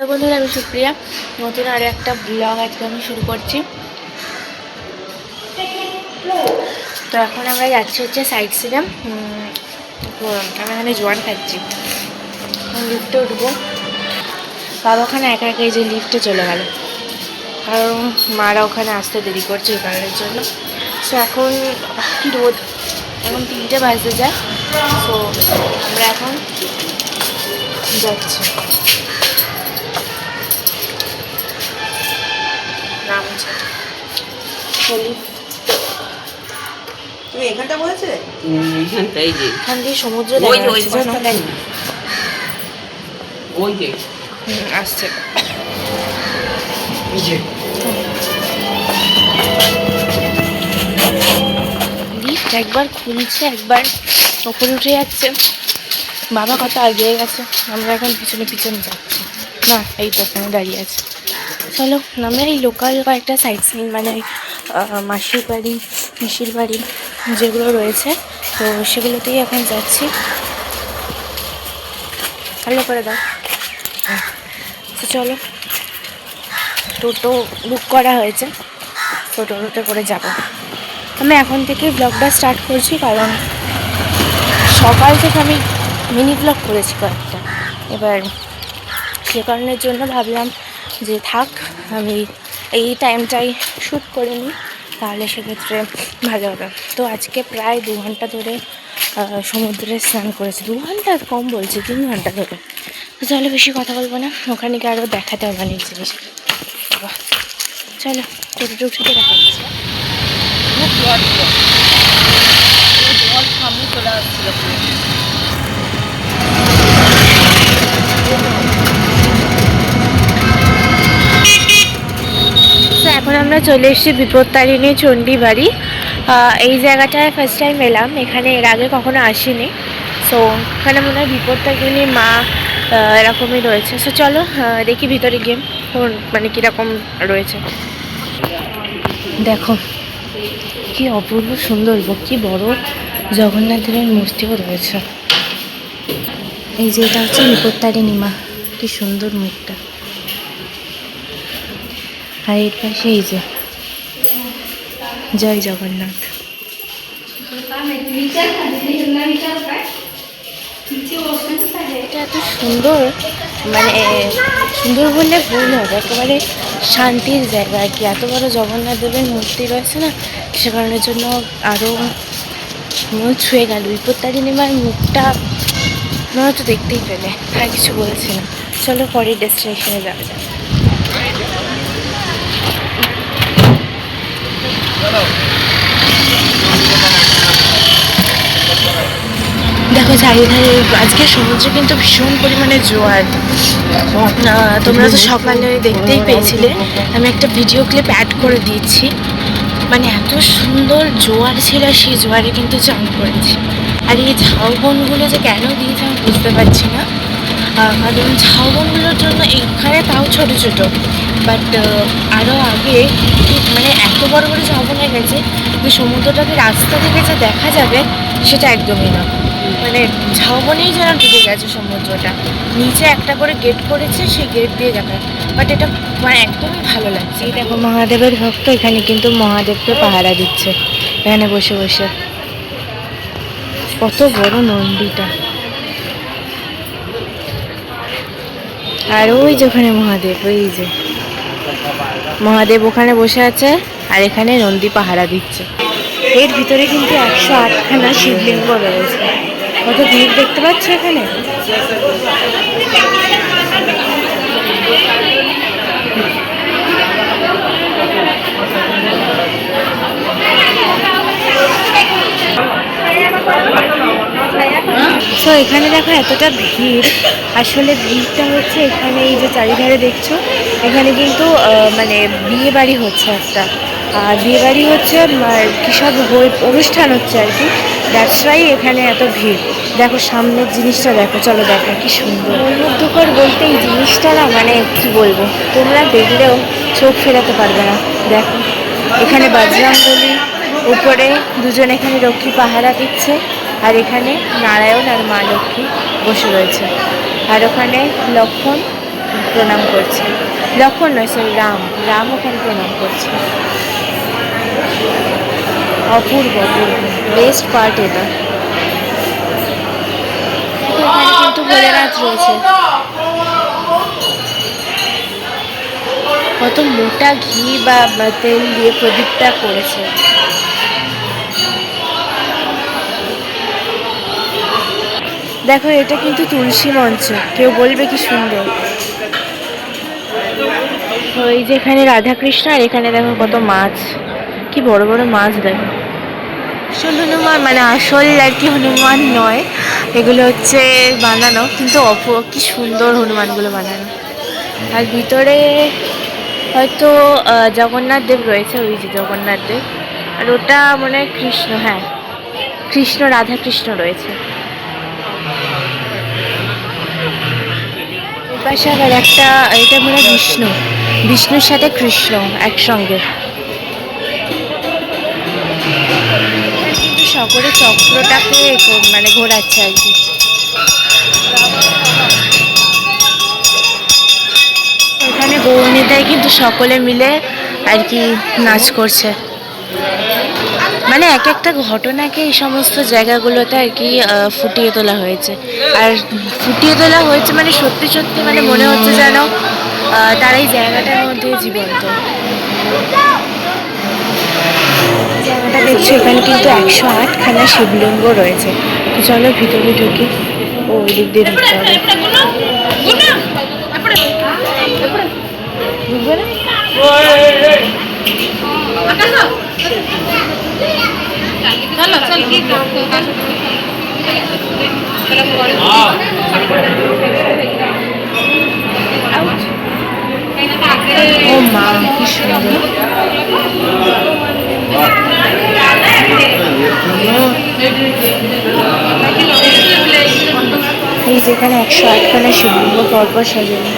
বন্ধুরা, আমি সুপ্রিয়া। নতুন আরও একটা ব্লগ আজকে আমি শুরু করছি। তো এখন আমরা যাচ্ছি হচ্ছে সাইড সিনে। আমি এখানে জোয়ান খাচ্ছি, লিফটে উঠবো। বাবা ওখানে একা একা এই যে লিফটে চলে গেল, কারণ মারা ওখানে আসতে দেরি করছে এই কারণের জন্য। সো এখন কি রোদ, এখন 3টে বাজতে যায়। সো আমরা এখন যাচ্ছি, নামছে। তুমি এখানটা বলেছে? এইখানটাই যে এখান দিয়ে সমুদ্র আসছে। লিফট একবার খুলছে, একবার ওপরে উঠে যাচ্ছে। বাবা কত এগিয়ে গেছে, আমরা এখন পিছনে পিছনে যাচ্ছি। না, এই তো ওখানে দাঁড়িয়ে আছে। চলো, আমরা এই লোকাল কয়েকটা সাইট সিন, মানে মাসির বাড়ি, পিসির বাড়ি যেগুলো রয়েছে, তো সেগুলোতেই এখন যাচ্ছি। ভালো করে দাও। তো চলো, টোটো বুক করা হয়েছে, তো টোটোতে করে যাব। আমি এখন থেকে ব্লগটা স্টার্ট করছি, কারণ সকাল থেকে আমি মিনি ব্লগ করেছি কয়েকটা। এবার সে কারণের জন্য ভাবলাম যে থাক, আমি এই টাইমটাই শ্যুট করে নিই, তাহলে সেক্ষেত্রে ভালো হবে। তো আজকে প্রায় 2 ঘন্টা ধরে সমুদ্রে স্নান করেছি। 2 ঘন্টা কম বলছি, 3 ঘন্টা ধরে। তো তাহলে বেশি কথা বলবো না, ওখানে গিয়ে আরও দেখাতে হবে অনেক জিনিস। চলো, টোটোটা উঠে দেখা যাচ্ছে। সামনে চলে আসছিল। তো এখন আমরা চলে এসেছি বিপত্তারিণী চণ্ডী বাড়ি। এই জায়গাটায় ফার্স্ট টাইম এলাম, এখানে এর আগে কখনো আসিনি। সো এখানে মনে হয় বিপত্তারিণী মা এরকমই রয়েছে। সো চলো দেখি ভিতরে গিয়ে মানে কীরকম রয়েছে। দেখো কি অপূর্ব সুন্দর, কি বড় জগন্নাথের মূর্তিও রয়েছে। এই যে এটা হচ্ছে বিপত্তারিণী মা, কি সুন্দর মুখটা। আর এর পাশে এই যে জয় জগন্নাথ। এটা এত সুন্দর, মানে সুন্দর বললে ভুল হবে, একেবারে শান্তির জায়গা আর কি। এত বড় জগন্নাথ দেবের মূর্তি রয়েছে না, সে কারণের জন্য আরও মন ছুঁয়ে গেল। বিপত্তারিণী মার মুখটা মনে হয়তো দেখতেই পেলে। আর কিছু বলছি না, চলো পরের ডেস্টিনেশনে যাওয়া যাক। দেখো চারিধারে আজকে সমুদ্রে কিন্তু ভীষণ পরিমাণে জোয়ার। তোমরা তো সকালে দেখতেই পেয়েছিলে, আমি একটা ভিডিও ক্লিপ অ্যাড করে দিয়েছি। মানে এত সুন্দর জোয়ার ছিল, সেই জোয়ারে কিন্তু চান করেছি। আর এই ঝাউবনগুলো যে কেন দিয়েছে আমি বুঝতে পারছি না, কারণ ঝাউবনগুলোর জন্য এখানে তাও ছোটো ছোটো, বাট আরও আগে মানে এত বড় বড় ঝাউবন হয়ে গেছে যে সমুদ্রটাকে রাস্তা থেকে যে দেখা যাবে সেটা একদমই না। মানে ঝাউবনেই যেন ডুবে গেছে সমুদ্রটা। নিচে একটা করে গেট করেছে, সেই গেট দিয়ে দেখা, বাট এটা মানে একদমই ভালো লাগছে। এই দেখো মহাদেবের ভক্ত এখানে কিন্তু মহাদেবকে পাহারা দিচ্ছে এখানে বসে বসে। কত বড় নন্দীটা, আর ওই যে ওখানে মহাদেব, ওই যে মহাদেব ওখানে বসে আছে, আর এখানে নন্দী পাহারা দিচ্ছে। এর ভিতরে কিন্তু 108খানা শিবলিঙ্গ রয়েছে। কত ভিড় দেখতে পাচ্ছ এখানে। তো এখানে দেখো এতটা ভিড়, আসলে ভিড়টা হচ্ছে এখানে এই যে চারিধারে দেখছো, এখানে কিন্তু মানে বিয়ে বাড়ি হচ্ছে একটা, আর বিয়ে বাড়ি হচ্ছে কী সব অনুষ্ঠান হচ্ছে আর কি। দ্যাটস ওয়াই এখানে এত ভিড়। দেখো সামনের জিনিসটা দেখো, চলো দেখো কি সুন্দর। মনোমুগ্ধকর বলতে এই জিনিসটা না, মানে কি বলবো, তোমরা দেখলেও চোখ ফেরাতে পারবে না। দেখো এখানে বজরংবলী, উপরে দুজন এখানে রক্ষী পাহারা দিচ্ছে, আর এখানে নারায়ণ আর মা লক্ষ্মী বসে রয়েছে, আর ওখানে লক্ষ্মণ প্রণাম করছে। লক্ষণ নয়, সরি, রাম ওখানে প্রণাম করছে। অপূর্ব অপূর্ব, বেস্ট পার্ট এটা। এখানে কিন্তু ভোলেনাথ রয়েছে। কত মোটা ঘি বা তেল দিয়ে প্রদীপটা করেছে। দেখো, এটা কিন্তু তুলসী মঞ্চ, কেউ বলবে কি সুন্দর। ওই যে এখানে রাধাকৃষ্ণ, আর এখানে দেখো কত মাছ, কি বড় বড় মাছ দেখো। আসল হনুমান মানে আসল আর কি হনুমান নয়, এগুলো হচ্ছে বানানো, কিন্তু কি সুন্দর হনুমানগুলো বানানো। আর ভিতরে হয়তো জগন্নাথ দেব রয়েছে, ওই যে জগন্নাথ দেব। আর ওটা মনে হয় কৃষ্ণ, হ্যাঁ কৃষ্ণ, রাধাকৃষ্ণ রয়েছে। পাশে আবার একটা, এটা মনে হয় বিষ্ণুর সাথে কৃষ্ণ একসঙ্গে। কিন্তু সকলে চক্রটাকে মানে ঘোরাচ্ছে আর কি। এখানে গৌরনীতায় কিন্তু সকলে মিলে আর কি নাচ করছে। মানে এক একটা ঘটনাকে এই সমস্ত জায়গাগুলোতে আর কি ফুটিয়ে তোলা হয়েছে। আর ফুটিয়ে তোলা হয়েছে মানে সত্যি সত্যি মানে মনে হচ্ছে যেন তারা এই জায়গাটার মধ্যে জীবন্ত। জায়গাটা দেখছি, এখানে কিন্তু 108খানা শিবলিঙ্গ রয়েছে। তো চলো ভিতরে ঢুকি। ও ওই দিক দিয়ে ঢুকতে হবে। ঢুকবে না? ও মা, কি সুন্দর। এই যেখানে 108খানা শিবলিঙ্গ পরপর সাজানো।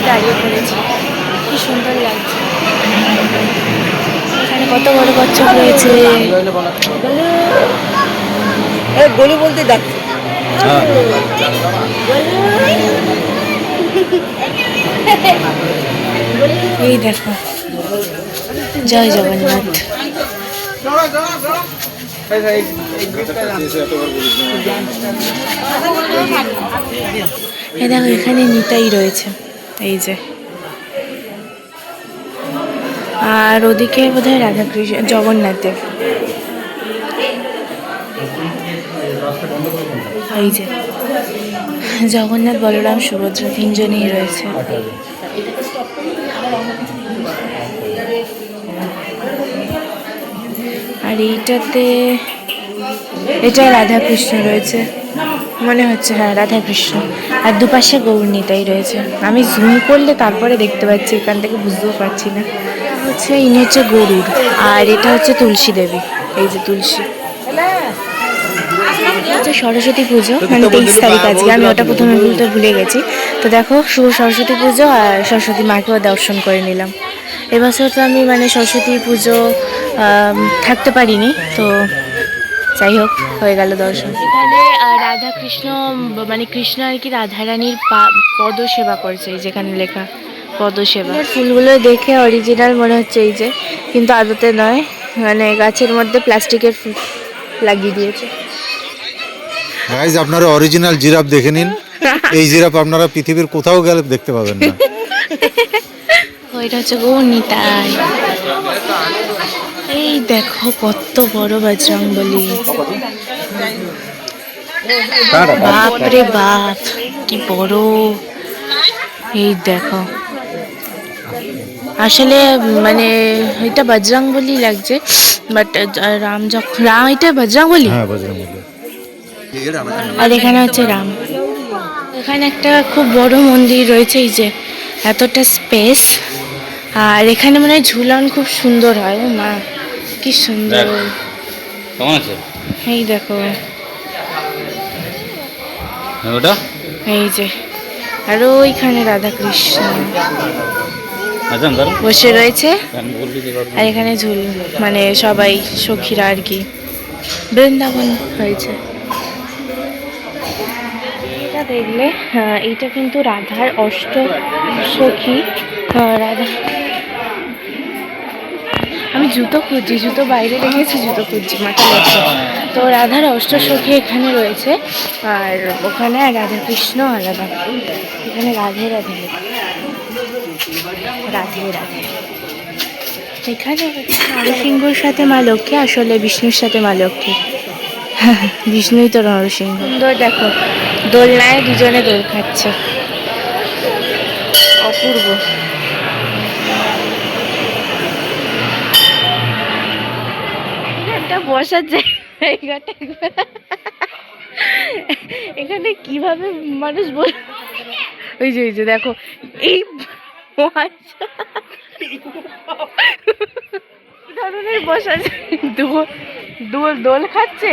দাঁড়িয়ে পড়েছি, কি সুন্দর লাগছে। এখানে কত বড় কচ্ছপ রয়েছে। গলু বলতে ডাকছে। এই দেখো, জয় জগন্নাথ। এই দেখো, এখানে নিতাই রয়েছে, এই যে। আর ওদিকে বোধহয় রাধাকৃষ্ণ, জগন্নাথ দেব। এই যে জগন্নাথ, বলরাম, সুভদ্রা তিনজনেই রয়েছে। আর এইটাতে, এটা রাধাকৃষ্ণ রয়েছে মনে হচ্ছে, হ্যাঁ রাধাকৃষ্ণ। আর দুপাশে গৌরনীতাই রয়েছে। আমি জুম করলে তারপরে দেখতে পাচ্ছি, এখান থেকে বুঝতেও পারছি না। হচ্ছে ইনি হচ্ছে গরুর, আর এটা হচ্ছে তুলসী দেবী। এই যে তুলসী। হচ্ছে সরস্বতী পুজো, মানে 23 তারিখ আজকে। আমি ওটা প্রথমে বলতে ভুলে গেছি। তো দেখো, শুভ সরস্বতী পুজো, আর সরস্বতী মাকেও দর্শন করে নিলাম। এবছর তো আমি মানে সরস্বতী পুজো থাকতে পারিনি, তো যাই হোক, হয়ে গেল দর্শন। এখানে রাধাকৃষ্ণ মানে কৃষ্ণ আর কি রাধারানীর পদ সেবা করছে, এই যেখানে লেখা পদসেবা। ফুলগুলো দেখে অরিজিনাল মনে হচ্ছে, এই যে, কিন্তু আদতে নয়, মানে গাছের মধ্যে প্লাস্টিকের ফুল লাগিয়ে দিয়েছে। গাইজ, আপনারা অরিজিনাল জিরাফ দেখে নিন। এই জিরাফ আপনারা পৃথিবীর কোথাও গেলে দেখতে পাবেন না। ওইটা হচ্ছে গৌরনীতাই। এই দেখো কত বড় বজরংবলী, বাপ রে বাপ, কি বড়। এই দেখো, আসলে মানে এটা বজরংবলী লাগছে, বাট রাম এটা বজরংবলী। হ্যাঁ, বজরংবলী। আর এখানে হচ্ছে রাম। এখানে একটা খুব বড় মন্দির রয়েছে, এই যে এতটা স্পেস। আর এখানে মানে ঝুলন খুব সুন্দর হয়। ও মা, কি সুন্দর। কেমন আছে? এই দেখো, ওটা এই যে, আর ওইখানে রাধাকৃষ্ণ। আচ্ছা দাঁড়া বসে রয়েছে। আমি বললি যে এবার আর এখানে ঝুল মানে সবাই সখীরা আর কি বৃন্দাবন হয়েছে। এটা দেখলে এইটা কিন্তু রাধার অষ্ট সখী। রাধা, আমি জুতো খুঁজছি, জুতো বাইরে রেখেছি, জুতো খুঁজছি, মাথা লাগছে। তো রাধার অষ্ট সখী এখানে রয়েছে, আর ওখানে রাধা কৃষ্ণ আলাদা। এখানে রাধে রাধে লেখা। রাধে রাধে। এখানে নরসিংহর সাথে মা লক্ষ্মী, আসলে বিষ্ণুর সাথে মা লক্ষ্মী। বিষ্ণুই তো নরসিংহ। সুন্দর দেখো, দোলনায় দুজনে দোল খাচ্ছে, অপূর্ব। এখানটা বসার জায়গাটা এখানে কিভাবে মানুষ ওই যে দেখো এই কি ধরনের বসা দোল দোল খাচ্ছে।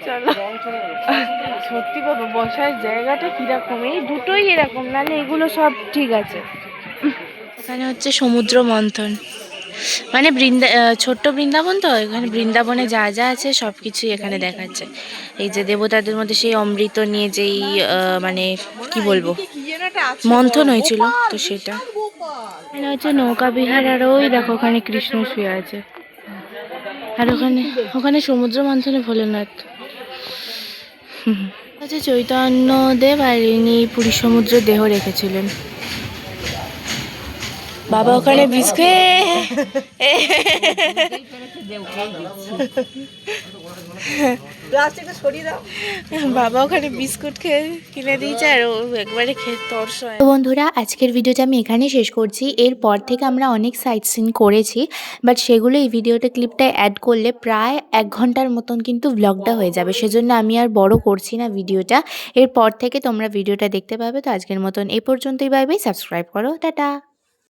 চলো, সত্যি বাবা বসার জায়গাটা কিরকম, এই দুটোই এরকম, নাহলে এগুলো সব ঠিক আছে। এখানে হচ্ছে সমুদ্র মন্থন, মানে ছোট্ট বৃন্দাবন, তো এখানে বৃন্দাবনে যা যা আছে সব কিছুই এখানে দেখাচ্ছে। এই যে দেবতাদের মধ্যে সেই অমৃত নিয়ে যেই মানে কি বলবো মন্থন হয়েছিল, তো সেটা এখানে হচ্ছে নৌকা বিহার। আর ওই দেখো ওখানে কৃষ্ণ শুয়ে আছে, আর ওখানে ওখানে সমুদ্র মন্থনে ভোলেনাথ হচ্ছে চৈতন্য দেব, আর ইনি পুরী সমুদ্র দেহ রেখেছিলেন। বাবা ওখানে প্লাস্টিকটা সরিয়ে দাও। বাবা ওখানে বিস্কুট কিনে দিয়েছে, আর ও একবারে খেয়ে তর্স হয়। তো বন্ধুরা, আজকের ভিডিওটা আমি এখানেই শেষ করছি। এরপর থেকে আমরা অনেক সাইট সিন করেছি, বাট সেগুলো এই ভিডিওটা ক্লিপটায় অ্যাড করলে প্রায় 1 ঘন্টার মতন কিন্তু ব্লগটা হয়ে যাবে, সেজন্য আমি আর বড় করছি না ভিডিওটা। এরপর থেকে তোমরা ভিডিওটা দেখতে পাবে। তো আজকের মতন এই পর্যন্তই, বাই বাই, সাবস্ক্রাইব করো, টাটা।